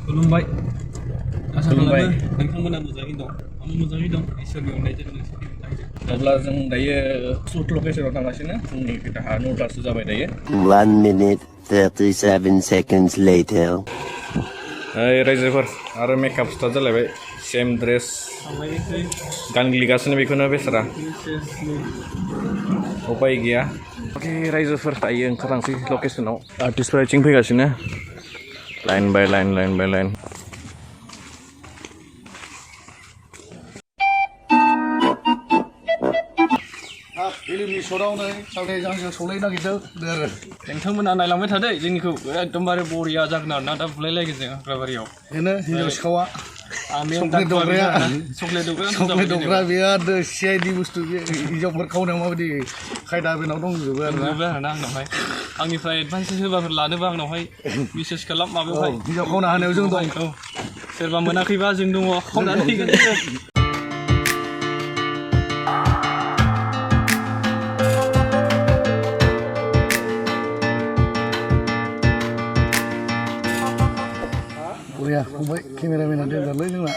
खुलुमबाय आसा खालामो नोंथांमोना मोजाङै दं आंबो मोजाङै दं इसोरनि अननायजों नोंसोरनि अननायजों अब्ला जों दायो शुट लकेसनाव थांगासिनो फुंनि दाहा 9टासो जाबाय दायो 1 minute 37 seconds later रायजोफोर आरो मेकआप स्टार्ट जालायबाय सेम ड्रेस गानग्लिगासिनो बेखौनो बेसारा उपाय गैया अके रायजोफोर दायो ओंखारलांसै लकेसनाव आर्टिस्टफोरा इथिं फैगासिनो लाइन बाय लाइन फिल्मनि शटआवनो सालथाय जाहांजों सौलायनो नागिरदों नोंथांमोना नायलांबाय थादो जोंनिखौ एकदमबारे बरिया जागोन आरोना दा बुलायलायगोन जों हाग्राबारियाव बेनो हिन्जाव सिखावा चक्लेट दग्रा बिराद CID बुस्थु बे हिन्जावफोर खावनायाव माबायदि खायदा बेनाव दंजोबो आरोना आंनावहाय आंनिफ्राय एडभान्स होबाफोर लानोबा आंनावहाय मेसेज खालाम माबायावहाय हिन्जाव खावना होनायाव जों दं सोरबा मोनाखैबा जों दङ खावनानै फैगोन बरिया फंबाय केमेरामेना देनजारलै जोंना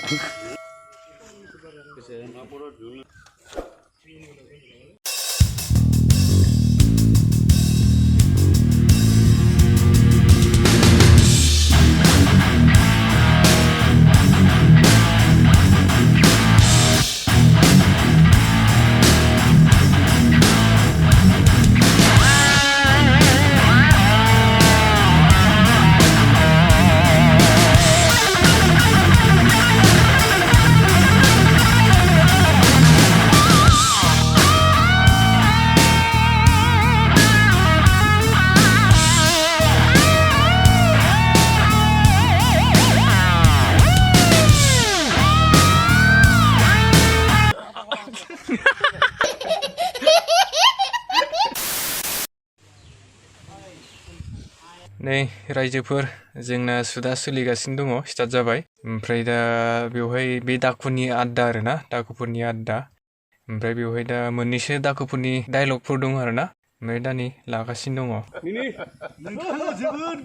नै रायजोफोर जोंना सुदा सोलिगासिनो दङ स्टार्ट जाबाय ओमफ्राय दा बेवहाय बे दाखुनि आड्डा आरोना दाखुफोरनि आड्डा ओमफ्राय बेवहाय दा मोननैसो दाखुफोरनि डायलगफोर दं आरोना ओमफ्राय दा नै लागासिनो दङ नोंथाङा जोबोद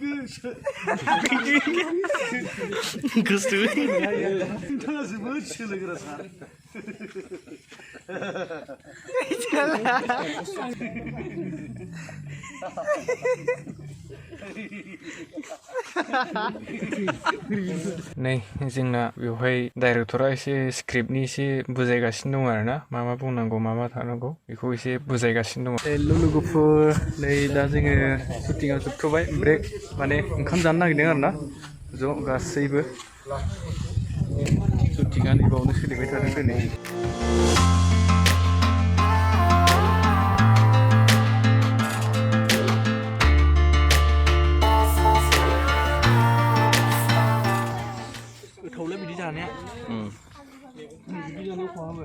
नोंथाङा जोबोद सोलोग्रा सार नै जोंना बेवहाय डाइरेक्टरा एसे स्क्रिप्टनि एसे बुजायगासिनो दं आरोना मा बुंनांगौ मा थानांगौ बेखौ एसे बुजायगासिनो दङ हेल' लोगोफोर नै दा जोङो शुटिंआ जोबथ'बाय ब्रेक माने ओंखाम जानो नागिरदों आरोना ज' गासैबो शुटिंआ नैबावनो सोलिबाय थादों दिनै गोथावलै बिदि जानाया बिदि जानायाव खहाबो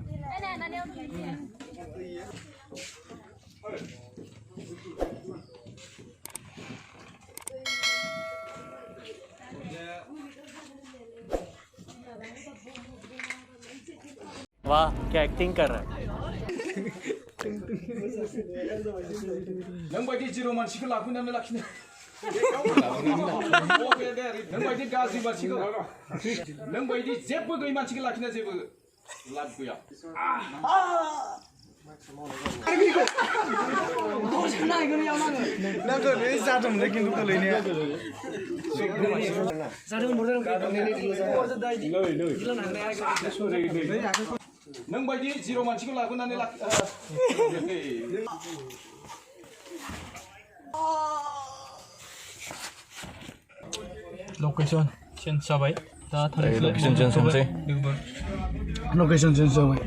वाह क्या एक्टिंग कर रहा है नोंबायदि जिर' मानसिखौ लाफैनानै लाखिनो नोंबायदि गाज्रि मानसिखौ नोंबायदि जेबो गैयै मानसिखौ लाखिना जेबो लाब गैया जादोंमोनलै खिन्थु गोलैनाया नोंबायदि जिर' मानसिखौ लाबोनानै लकेसन चेन्ज जाबाय दा लकेसन चेन्ज खालामसै लकेसन चेन्ज जाबाय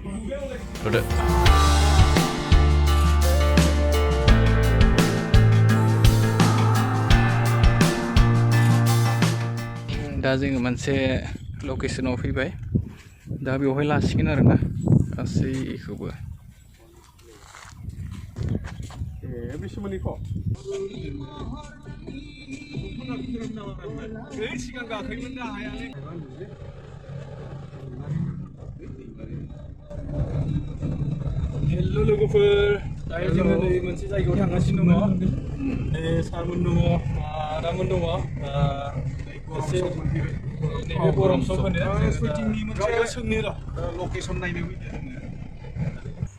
दा जोङो मोनसे लकेसनाव फैबाय दा बेवहाय लासिगोन आरोना गासैखौबो सिगां गाखोयोमोन दा हायालै हेल' लोगोफोर दायो जोङो नै मोनसे जायगायाव थांगासिनो दङ सारमोन दङ आदामोन दङ एसे नैबे गरम सम होनो सुटिंनि मोनसे सोंनो र' लकेसन नायनो फैदों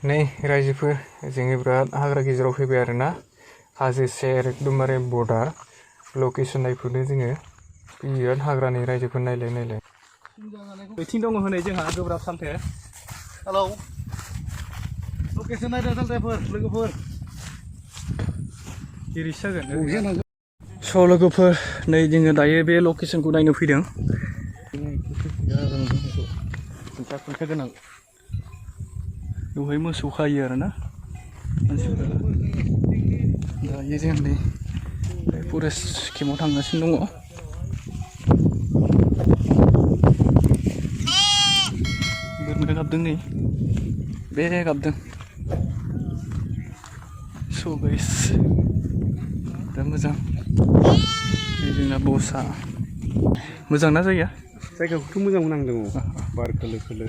नै रायजोफोर जोङो बिराद हाग्रा गेजेराव फैबाय आरोना हाजो सेर एकदमबारे बर्डार लकेसन नायफैदो जोङो बिराद हाग्रानि रायजोफोर नायलाय बैथिं दङ हनै जोंहा गोब्राब सालथे हेलौ लकेसन नायदों सालथेफोर लोगोफोर इरिस जागोन स' लोगोफोर नै जोङो दायो बे लकेसनखौ नायनो फैदों खुन्था गोनां बेवहाय मोसौ खायो आरोना मानसिफोरा दायो जों नै फरेस्ट केम्पआव थांगासिनो दङ बोरमा गाबदों नै बे गाबदों स' गाइस दा मोजां जोंना बसा मोजां ना जायगाया जायगाखौथ' मोजां नांदों बार खोलो खोलो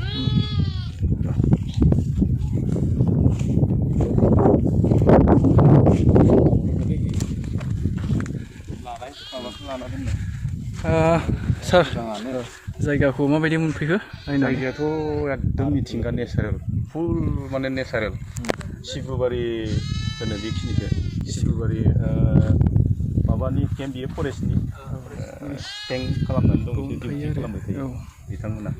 सार जायगाखौ माबायदि मोनफैखो जायगायाथ' एकदम मिथिंगा नेचारेल फुल माने नेचारेल सिब्रुबारि होनो बेखिनिखौ सिब्रुबारि माबानि केम्प बियो फरेस्टनि टेंक खालामनानै दं डिउटि खालामबाय थायो बिथांमोना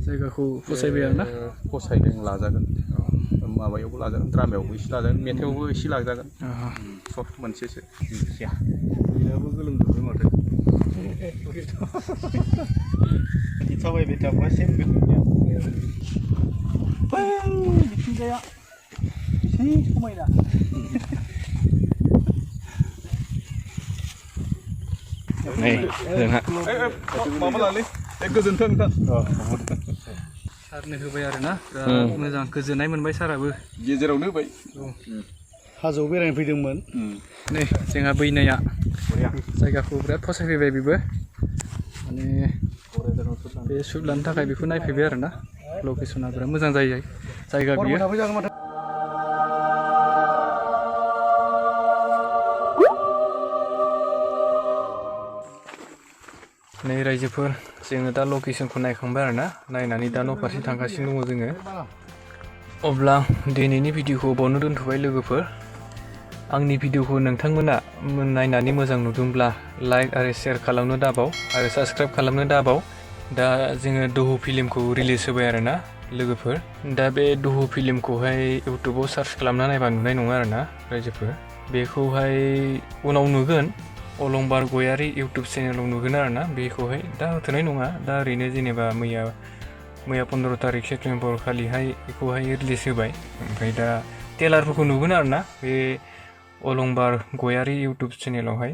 जायगाखौ फसायबाय आरोना फसायदों लाजागोन माबायावबो लाजागोन द्रामायावबो एसे लाजागोन मेथाइआवबो एसे लाजागोन सब मोनसेसो बेनाबो गोलोमजोबबाय माथो थाबायबाय थाबा सेम मिथिंगाया एसे समायना नै जोंहा माबा लालै गोजोन्थों नोंथां सारनो होबाय आरोना बिराद मोजां गोजोननाय मोनबाय साराबो गेजेरावनो होबाय हाजोआव बेरायनो फैदोंमोन नै जोंहा बैनाया जायगाखौ बिराद फसायफैबाय बेबो माने बे सुट लानो थाखाय बेखौ नायफैबाय आरोना लकेसना बिराद मोजां जायो जायगा बियो नै रायजोफोर जोङो दा लकेसनखौ नायखांबाय आरोना नायनानै दा न' फारसे थांगासिनो दङ जोङो अब्ला दिनैनि भिडिअखौ बावनो दोनथ'बाय लोगोफोर आंनि भिडिअखौ नोंथांमोना नायनानै मोजां नुदोंब्ला लाइक आरो शेयार खालामनो दाबाव आरो साबस्क्राइब खालामनो दाबाव दा जोङो दोहौ फिल्मखौ रिलिज होबाय आरोना लोगोफोर दा बे दोहौ फिल्मखौहाय इउटुबाव सार्च खालामना नायबा नुनाय नङा आरोना रायजोफोर बेखौहाय उनाव नुगोन अलंबार गयारि इउटुब चेनेलाव नुगोन आरोना बेखौहाय दा होथ'नाय नङा दा ओरैनो जेनेबा मैया 15 तारिख सेप्तेम्बर खालिहाय बेखौहाय रिलिज होबाय ओमफ्राय दा टेलारफोरखौ नुगोन आरोना बे अलंबार गयारि इउटुब चेनेलावहाय